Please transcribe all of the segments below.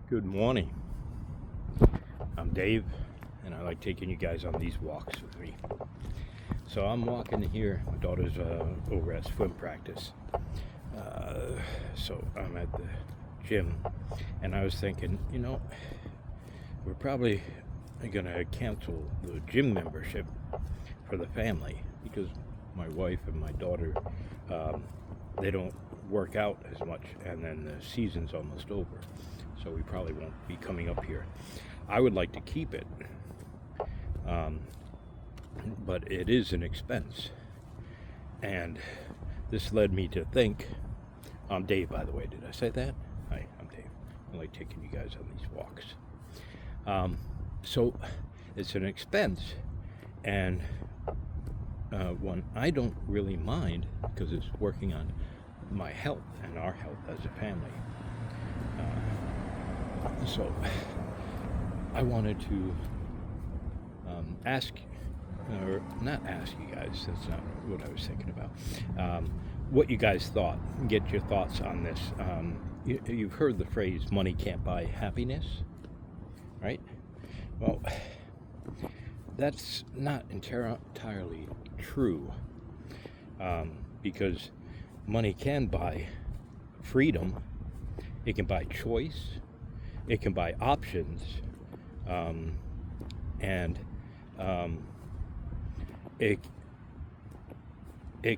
Good morning. I'm Dave, and I like taking you guys on these walks with me. So I'm walking here. My daughter's over at swim practice. So I'm at the gym, and I was thinking, we're probably gonna cancel the gym membership for the family because my wife and my daughter, they don't work out as much, and then the season's almost over. So we probably won't be coming up here. I would like to keep it, but it is an expense. And this led me to think, I'm Dave, by the way. Did I say that? Hi, I'm Dave. I like taking you guys on these walks. So it's an expense, and one I don't really mind because it's working on my health and our health as a family. So I wanted to ask, or not ask you guys, that's not what I was thinking about, what you guys thought, get your thoughts on this. You've heard the phrase, money can't buy happiness, right? Well, that's not entirely true, because money can buy freedom, it can buy choice, it can buy options, and it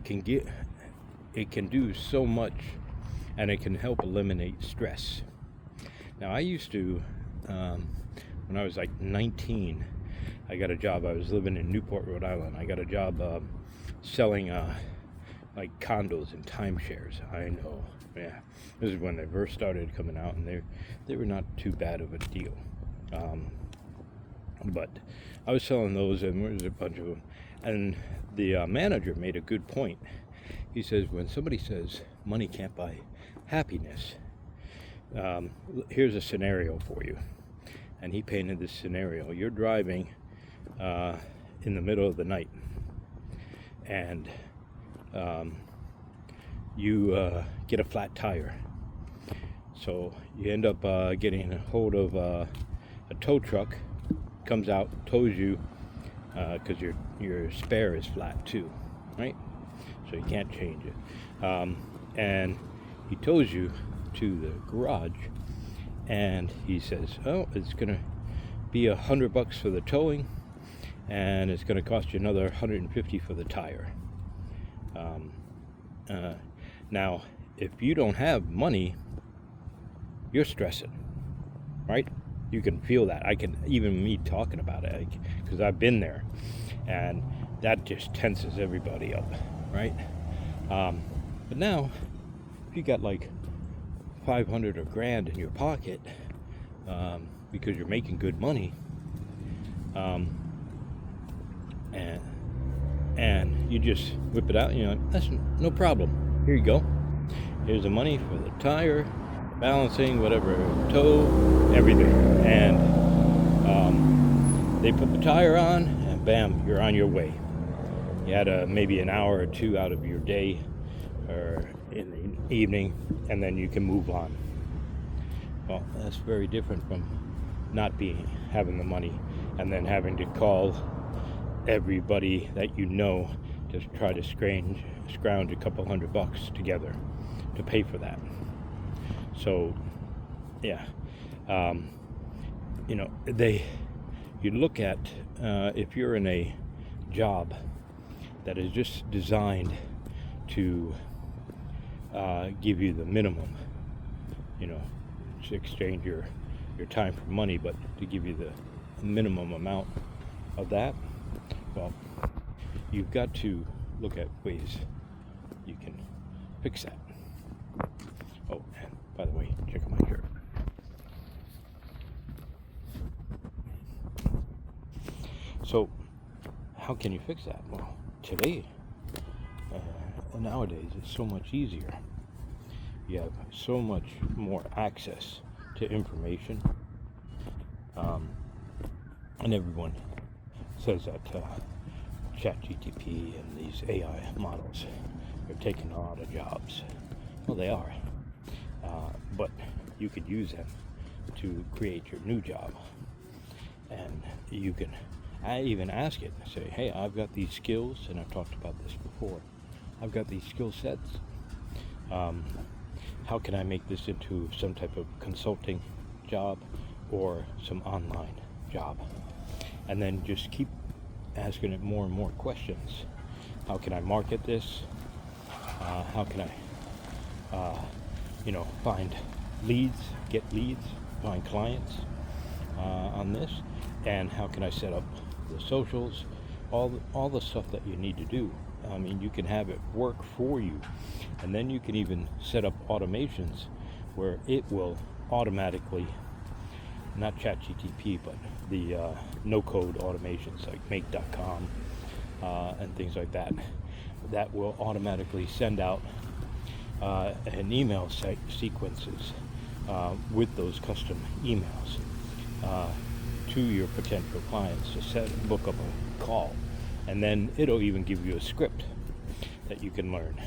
can do so much, and it can help eliminate stress. Now, I used to, when I was like 19, I got a job. I was living in Newport, Rhode Island. I got a job selling like condos and timeshares. I know, yeah. This is when they first started coming out, and they were not too bad of a deal. But I was selling those, and there was a bunch of them. And the manager made a good point. He says, when somebody says money can't buy happiness, here's a scenario for you. And he painted this scenario. You're driving in the middle of the night, and you get a flat tire. So you end up getting a hold of a tow truck, comes out, tows you, because your spare is flat too, right? So you can't change it. And he tows you to the garage, and he says, oh, it's gonna be $100 for the towing, and it's gonna cost you another $150 for the tire. Now, if you don't have money, you're stressing, right? You can feel that. I can, even me talking about it, because I've been there, and that just tenses everybody up, right? But now, if you got like 500 or grand in your pocket, because you're making good money, and you just whip it out, that's no problem. Here you go. Here's the money for the tire, balancing, whatever, tow, everything. And they put the tire on, and bam, you're on your way. You had maybe an hour or two out of your day or in the evening, and then you can move on. Well, that's very different from not having the money and then having to call everybody that you know to try to scrounge a couple $100 together to pay for that. So, yeah, you look at, if you're in a job that is just designed to give you the minimum, to exchange your time for money, but to give you the minimum amount of that, well, you've got to look at ways you can fix that. Oh, and by the way, check out my shirt. So, how can you fix that? Well, today, nowadays, it's so much easier. You have so much more access to information, and everyone says that ChatGPT and these AI models are taking a lot of jobs. Well, they are, but you could use them to create your new job. And you can even ask it, say, hey, I've got these skills, and I've talked about this before. I've got these skill sets. How can I make this into some type of consulting job or some online job? And then just keep asking it more and more questions. How can I market this? How can I, find leads, get leads, find clients on this? And how can I set up the socials? All the stuff that you need to do. I mean, you can have it work for you, and then you can even set up automations where it will automatically, not ChatGPT, but the no-code automations like Make.com and things like that, that will automatically send out an email sequences with those custom emails to your potential clients to book up a call. And then it'll even give you a script that you can learn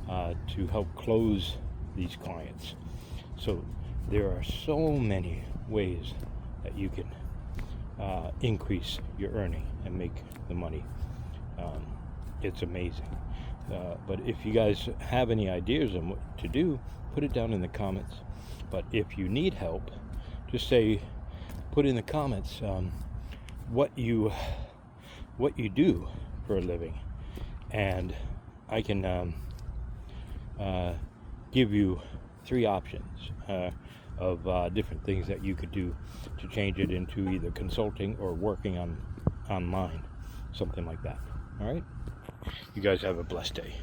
to help close these clients. So there are so many ways that you can increase your earning and make the money. It's amazing. But if you guys have any ideas on what to do, put it down in the comments. But if you need help, just put in the comments what you do for a living, and I can give you 3 options of different things that you could do to change it into either consulting or working online, something like that. All right, you guys have a blessed day.